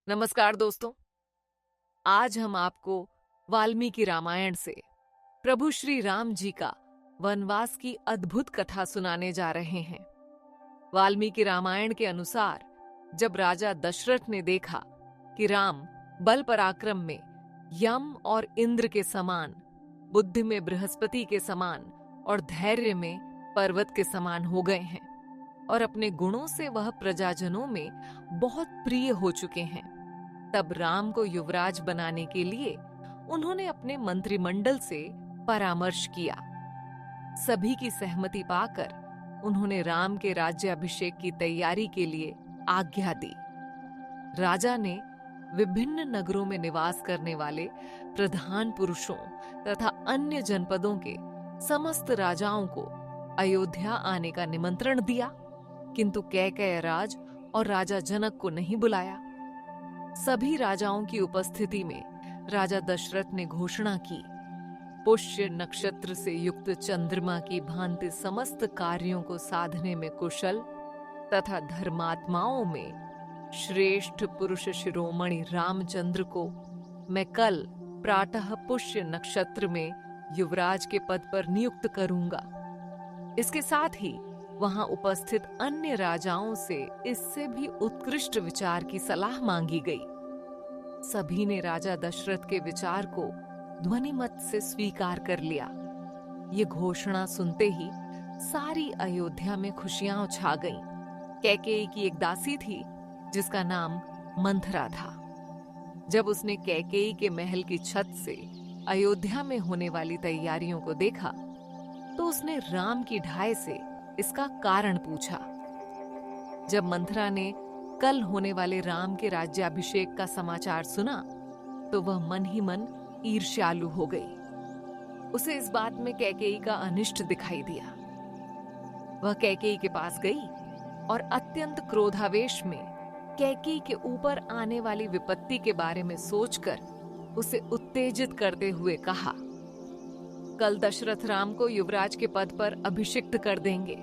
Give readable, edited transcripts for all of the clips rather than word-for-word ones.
नमस्कार दोस्तों। आज हम आपको वाल्मीकि रामायण से प्रभु श्री राम जी का वनवास की अद्भुत कथा सुनाने जा रहे हैं। वाल्मीकि रामायण के अनुसार जब राजा दशरथ ने देखा कि राम बल पराक्रम में यम और इंद्र के समान, बुद्धि में बृहस्पति के समान और धैर्य में पर्वत के समान हो गए हैं और अपने गुणों से वह प्रजाजनों में बहुत प्रिय हो चुके हैं, तब राम को युवराज बनाने के लिए उन्होंने अपने मंत्रिमंडल से परामर्श किया। सभी की सहमति पाकर उन्होंने राम के राज्याभिषेक की तैयारी के लिए आज्ञा दी। राजा ने विभिन्न नगरों में निवास करने वाले प्रधान पुरुषों तथा अन्य जनपदों के समस्त राजाओं को अयोध्या आने का निमंत्रण दिया, किंतु कैकेयी राज और राजा जनक को नहीं बुलाया। सभी राजाओं की उपस्थिति में राजा दशरथ ने घोषणा की, पुष्य नक्षत्र से युक्त चंद्रमा की भांति समस्त कार्यों को साधने में कुशल तथा धर्मात्माओं में श्रेष्ठ पुरुष शिरोमणि रामचंद्र को मैं कल प्रातः पुष्य नक्षत्र में युवराज के पद पर नियुक्त करूंगा। इसके साथ ही वहां उपस्थित अन्य राजाओं से इससे भी उत्कृष्ट विचार की सलाह मांगी गई। सभी ने राजा दशरथ के विचार को ध्वनिमत से स्वीकार कर लिया। ये घोषणा सुनते ही सारी अयोध्या में खुशियां छा गईं। कैकेयी की एक दासी थी जिसका नाम मंथरा था। जब उसने कैकेयी के महल की छत से अयोध्या में होने वाली तैयारियों को देखा तो उसने राम की ढाई से इसका कारण पूछा। जब मंथरा ने कल होने वाले राम के राज्याभिषेक का समाचार सुना तो वह मन ही मन ईर्ष्यालु हो गई। उसे इस बात में कैकेयी का अनिष्ट दिखाई दिया। वह कैकेयी के पास गई और अत्यंत क्रोधावेश में कैकेयी के ऊपर आने वाली विपत्ति के बारे में सोचकर उसे उत्तेजित करते हुए कहा, कल दशरथ राम को युवराज के पद पर अभिषिक्त कर देंगे।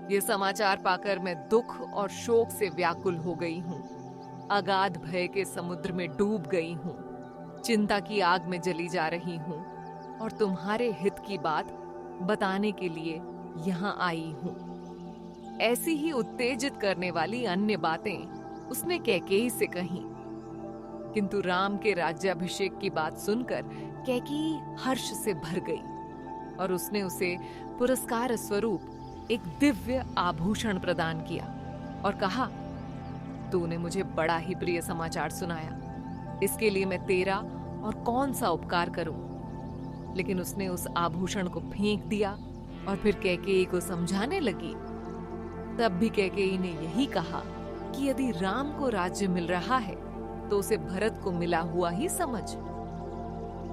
ये समाचार पाकर मैं दुख और शोक से व्याकुल हो गई हूँ। अगाध भय के समुद्र में डूब गई हूँ। चिंता की आग में जली जा रही हूँ और तुम्हारे हित की बात बताने के लिए यहाँ आई हूँ। ऐसी ही उत्तेजित करने वाली अन्य बातें उसने कैकेयी से कहीं, किंतु राम के राज्याभिषेक की बात सुनकर कैकेयी हर्ष से भर गई और उसने उसे पुरस्कार स्वरूप एक दिव्य आभूषण प्रदान किया और कहा, तूने मुझे बड़ा ही प्रिय समाचार सुनाया, इसके लिए मैं तेरा और कौन सा उपकार करूं। लेकिन उसने उस आभूषण को फेंक दिया और फिर कैकेयी को समझाने लगी। तब भी कैकेयी ने यही कहा कि यदि राम को राज्य मिल रहा है तो उसे भरत को मिला हुआ ही समझ।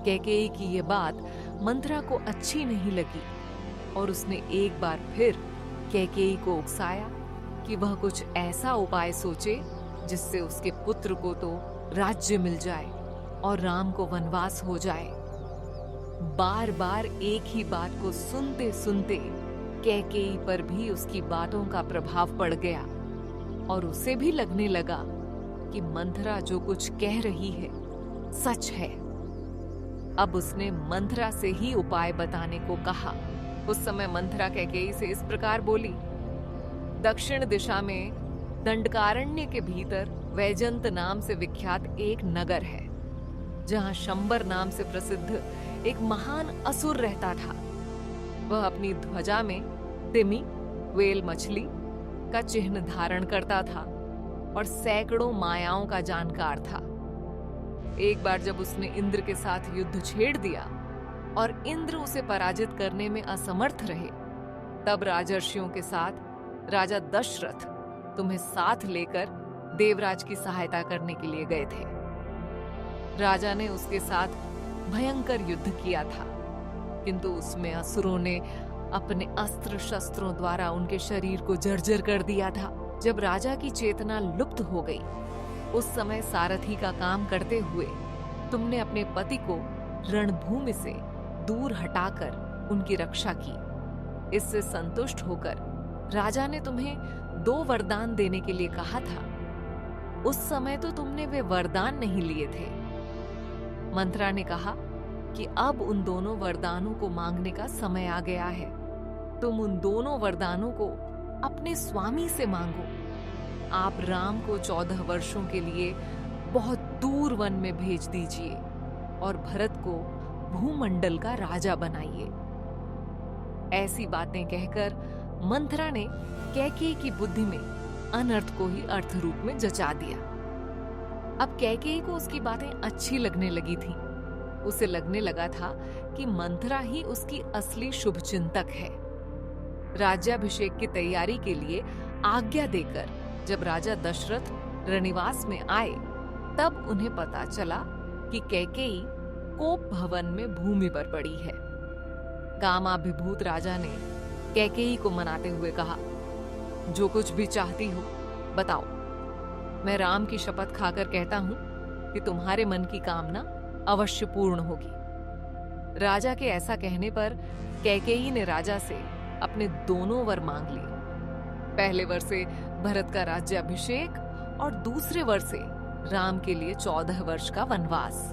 कैकेयी की यह बात मंथरा को अच्छी नहीं लगी और उसने एक बार फिर कैकेयी को उकसाया कि वह कुछ ऐसा उपाय सोचे जिससे उसके पुत्र को तो राज्य मिल जाए और राम को वनवास हो जाए। बार बार एक ही बात को सुनते सुनते कैकेयी पर भी उसकी बातों का प्रभाव पड़ गया और उसे भी लगने लगा कि मंथरा जो कुछ कह रही है सच है। अब उसने मंथरा से ही उपाय बताने को कहा। उस समय मंथरा कैकेयी से इस प्रकार बोली, दक्षिण दिशा में दंडकारण्य के भीतर वैजंत नाम से विख्यात एक नगर है, जहां शंबर नाम से प्रसिद्ध एक महान असुर रहता था। वह अपनी ध्वजा में तिमी, वेल मछली का चिन्ह धारण करता था और सैकड़ों मायाओं का जानकार था। एक बार जब उसने इंद्र के साथ युद्ध छेड़ दिया और इंद्र उसे पराजित करने में असमर्थ रहे, तब राजर्षियों के साथ राजा दशरथ तुम्हें साथ लेकर देवराज की सहायता करने के लिए गए थे। राजा ने उसके साथ भयंकर युद्ध किया था, किंतु उसमें असुरों ने अपने अस्त्र शस्त्रों द्वारा उनके शरीर को जर्जर कर दिया था। जब राजा की चेतना लुप्त हो गई, उस समय सारथी का काम करते हुए तुमने अपने पति को रणभूमि से दूर हटाकर उनकी रक्षा की। इससे संतुष्ट होकर राजा ने तुम्हें 2 वरदान देने के लिए कहा था। उस समय तो तुमने वे वरदान नहीं लिए थे। मंथरा ने कहा कि अब उन दोनों वरदानों को मांगने का समय आ गया है। तुम उन दोनों वरदानों को अपने स्वामी से मांगो। आप राम को 14 वर्षों के लिए बहुत दूर वन में भेज दीजिए और भरत को भूमंडल का राजा बनाइए। ऐसी बातें कहकर मंथरा ने कैकेयी की बुद्धि में अनर्थ को ही अर्थ रूप में जचा दिया। अब कैकेयी को उसकी बातें अच्छी लगने लगी थीं। उसे लगने लगा था कि मंथरा ही उसकी असली शुभचिंतक है। राज्याभिषेक की तैयारी के लिए आज्ञा देकर जब राजा दशरथ रणिवास में आए, तब उन्हें पता चला कि कैकेयी कोप भवन में भूमि पर पड़ी है। कामाभिभूत राजा ने कैकेयी को मनाते हुए कहा, जो कुछ भी चाहती हो बताओ। मैं राम की शपथ खाकर कहता हूं कि तुम्हारे मन की कामना अवश्य पूर्ण होगी। राजा के ऐसा कहने पर कैकेयी ने राजा से अपने दोनों वर मांग लिए। पहले वर से भरत का राज्याभिषेक और दूसरे वर से राम के लिए 14 वर्ष का वनवास।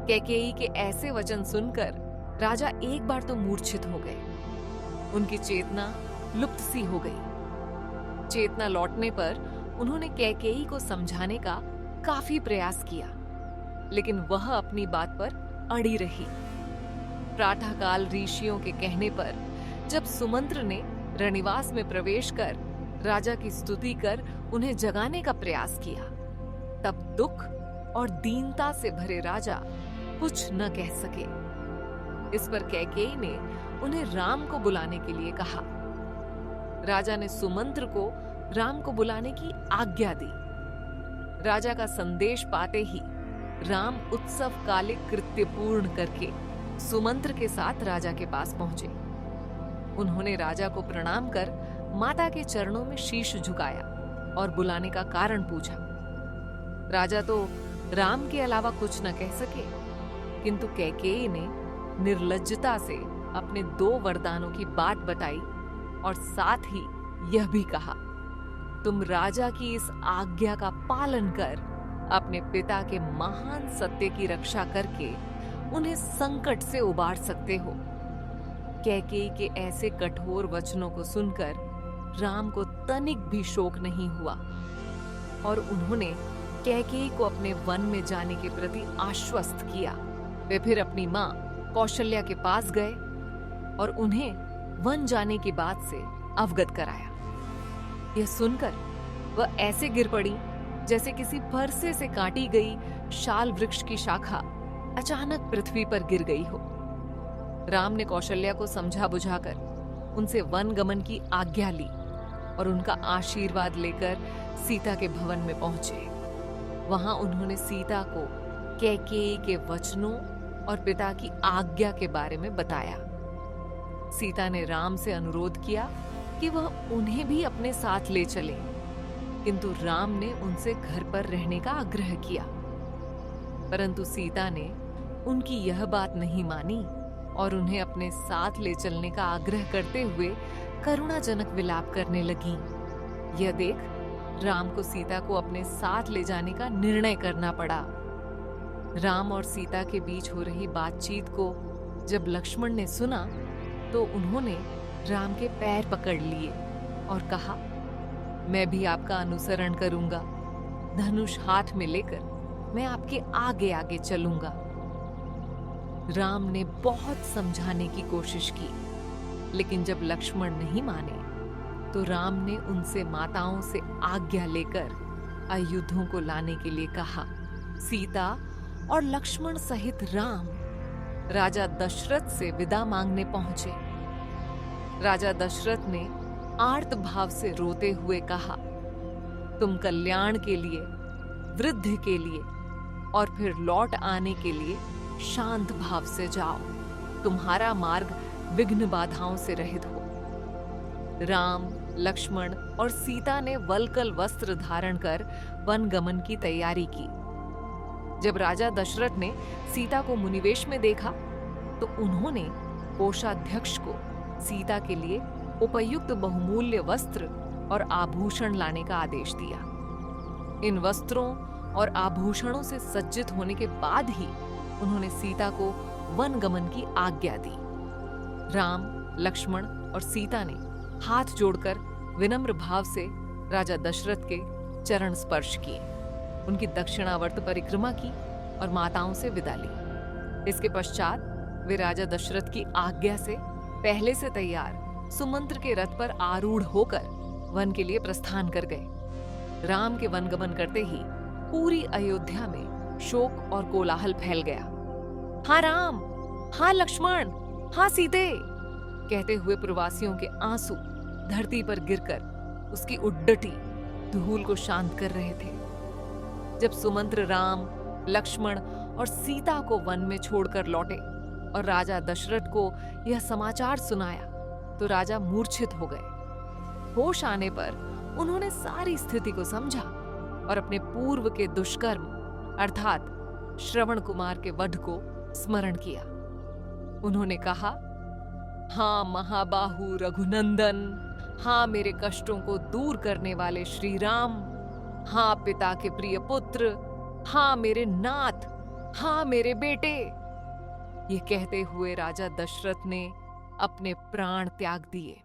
कैकेयी के ऐसे वचन सुनकर राजा एक बार तो मूर्छित हो गए। उनकी चेतना लुप्त सी हो गई। चेतना लौटने पर उन्होंने कैकेयी को समझाने का काफी प्रयास किया, लेकिन वह अपनी बात पर अड़ी रही। प्रातःकाल ऋषियों के कहने पर जब सुमंत्र ने रणिवास में प्रवेश कर राजा की स्तुति कर उन्हें जगाने का प्रयास किया, तब दुख और दीनता से भरे राजा कुछ न कह सके। इस पर कैकेयी ने उन्हें राम को बुलाने के लिए कहा। राजा ने सुमंत्र को राम को बुलाने की आज्ञा दी। राजा का संदेश पाते ही राम उत्सव कालिक कृत्य पूर्ण करके सुमंत्र के साथ राजा के पास पहुंचे। उन्होंने राजा को प्रणाम कर माता के चरणों में शीश झुकाया और बुलाने का कारण पूछा। राजा तो राम के अलावा कुछ न कह सके, किंतु कैकेयी ने निर्लज्जता से अपने 2 वरदानों की बात बताई और साथ ही यह भी कहा, तुम राजा की इस आज्ञा का पालन कर अपने पिता के महान सत्य की रक्षा करके उन्हें संकट से उबार सकते हो। कैकेयी के ऐसे कठोर वचनों को सुनकर राम को तनिक भी शोक नहीं हुआ और उन्होंने कैकेयी को अपने वन में जाने के प्रति आश्वस्त किया। वे फिर अपनी मां कौशल्या के पास गए और उन्हें वन जाने की बात से अवगत कराया। यह सुनकर वह ऐसे गिर पड़ी जैसे किसी फरसे से काटी गई शाल वृक्ष की शाखा अचानक पृथ्वी पर गिर गई हो। राम ने कौशल्या को समझा बुझाकर उनसे वन गमन की आज्ञा ली और उनका आशीर्वाद लेकर सीता के भवन में पहुंचे। वहां उन्होंने सीता को कैकेयी के वचनों और पिता की आज्ञा के बारे में बताया। सीता ने राम से अनुरोध किया कि वह उन्हें भी अपने साथ ले चले, किंतु राम ने उनसे घर पर रहने का आग्रह किया। परंतु सीता ने उनकी यह बात नहीं मानी और उन्हें अपने साथ ले चलने का आग्रह करते हुए करुणाजनक विलाप करने लगी। यह देख राम को सीता को अपने साथ ले जाने का निर्णय करना पड़ा। राम और सीता के बीच हो रही बातचीत को जब लक्ष्मण ने सुना तो उन्होंने राम के पैर पकड़ लिए और कहा, मैं भी आपका अनुसरण करूंगा। धनुष हाथ में लेकर मैं आपके आगे आगे चलूंगा। राम ने बहुत समझाने की कोशिश की, लेकिन जब लक्ष्मण नहीं माने तो राम ने उनसे माताओं से आज्ञा लेकर आयुधों को लाने के लिए कहा। सीता और लक्ष्मण सहित राम राजा दशरथ से विदा मांगने पहुंचे। राजा दशरथ ने आर्त भाव से रोते हुए कहा, तुम कल्याण के लिए, वृद्धि के लिए और फिर लौट आने के लिए शांत भाव से जाओ। तुम्हारा मार्ग विघ्न बाधाओं से रहित हो। राम, लक्ष्मण और सीता ने वल्कल वस्त्र धारण कर वन गमन की तैयारी की। जब राजा दशरथ ने सीता को मुनिवेश में देखा तो उन्होंने कोषाध्यक्ष को सीता के लिए उपयुक्त बहुमूल्य वस्त्र और आभूषण लाने का आदेश दिया। इन वस्त्रों और आभूषणों से सज्जित होने के बाद ही उन्होंने सीता को वन गमन की आज्ञा दी। राम, लक्ष्मण और सीता ने हाथ जोड़कर विनम्र भाव से राजा दशरथ के चरण स्पर्श किए, उनकी दक्षिणावर्त परिक्रमा की और माताओं से विदा ली। इसके पश्चात वे राजा दशरथ की आज्ञा से पहले से तैयार सुमंत्र के रथ पर आरूढ़ होकर वन के लिए प्रस्थान कर गए। राम के वनगमन करते ही पूरी अयोध्या में शोक और कोलाहल फैल गया। हाँ राम, हाँ लक्ष्मण, हाँ सीते कहते हुए प्रवासियों के आंसू धरती पर गिरकर उसकी उड्डटी धूल को शांत कर रहे थे। जब सुमंत्र राम, लक्ष्मण और सीता को वन में छोड़कर लौटे और राजा दशरथ को यह समाचार सुनाया तो राजा मूर्छित हो गए। होश आने पर उन्होंने सारी स्थिति को समझा और अपने पूर्व के दुष्कर्म अर्थात श्रवण कुमार के वध को स्मरण किया। उन्होंने कहा, हाँ महाबाहु रघुनंदन, हाँ मेरे कष्टों को दूर करने वाले श्री राम, हाँ पिता के प्रिय पुत्र, हाँ मेरे नाथ, हाँ मेरे बेटे। ये कहते हुए राजा दशरथ ने अपने प्राण त्याग दिए।